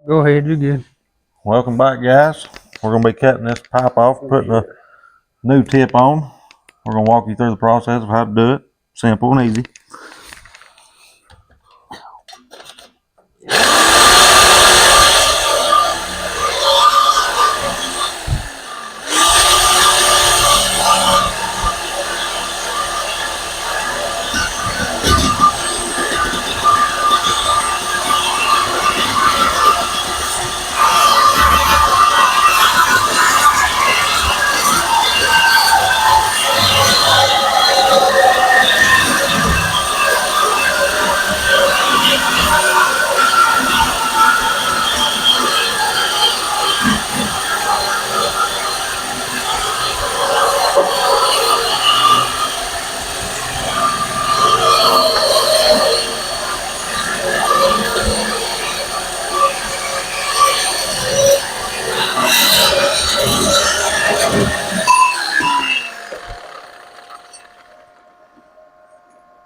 Go ahead, you're good. Welcome back, guys. We're going to be cutting this pipe off, putting a new tip on. We're going to walk you through the process of how to do it. Simple and easy.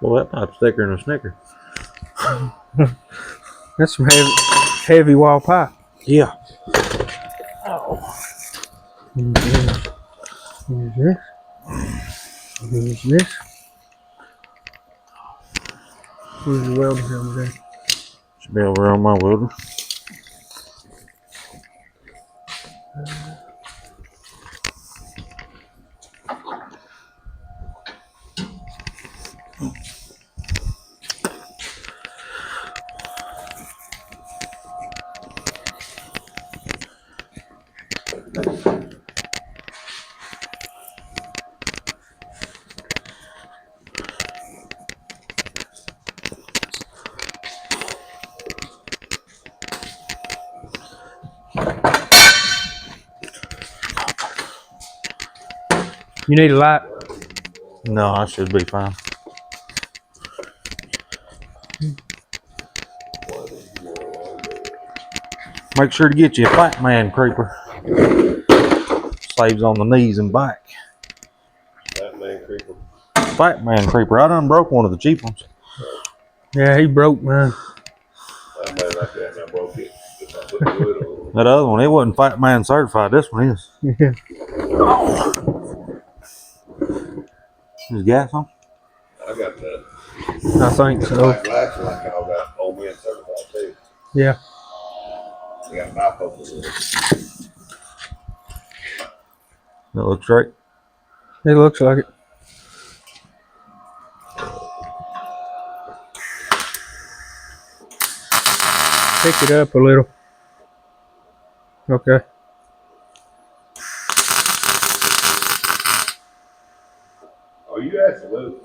Well, that pipe's thicker than a Snicker. That's some heavy wall pipe. Yeah. Here's this. Here's this. Where's the welding helmet at? Should be over on my welder. You need a light? No, I should be fine. Make sure to get you a Fat Man creeper. Saves on the knees and back. Fat Man creeper. Fat Man creeper. I done broke one of the cheap ones. Yeah, he broke mine. Fat Man like that, and I broke it. Just I put wood on it. That other one, it wasn't Fat Man certified. This one is. Yeah. Is gas on? I got that. I think so. Like last one, I got old man certified too. Yeah. I got bifocals in it. That looks right. It looks like it. Pick it up a little. Okay. Oh, you absolutely.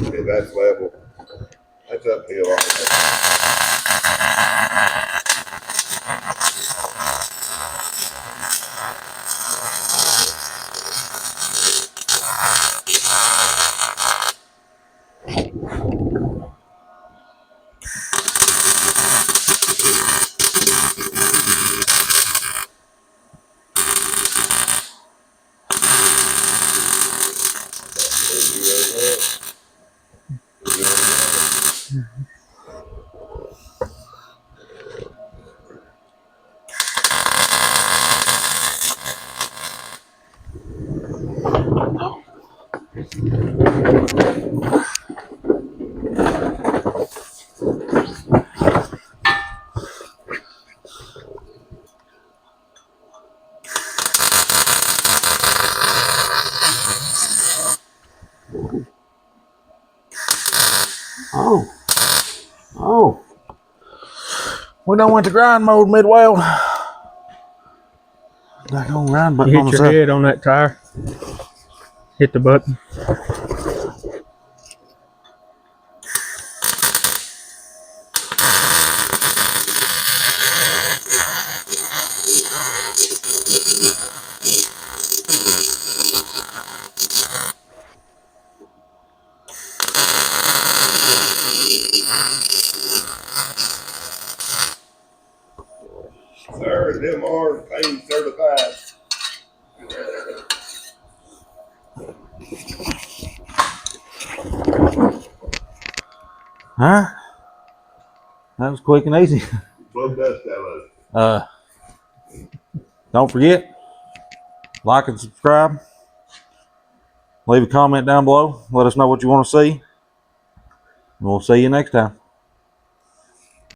Yeah, that's level. That's uphill all the way. Oh. We done went to grind mode mid-weld. Back on grind button You on hit the your side. head on that tire. Hit the button. Sir, them are paint certified. Huh? That was quick and easy. Blow dust out of it. Don't forget, like and subscribe. Leave a comment down below. Let us know what you want to see. We'll see you next time.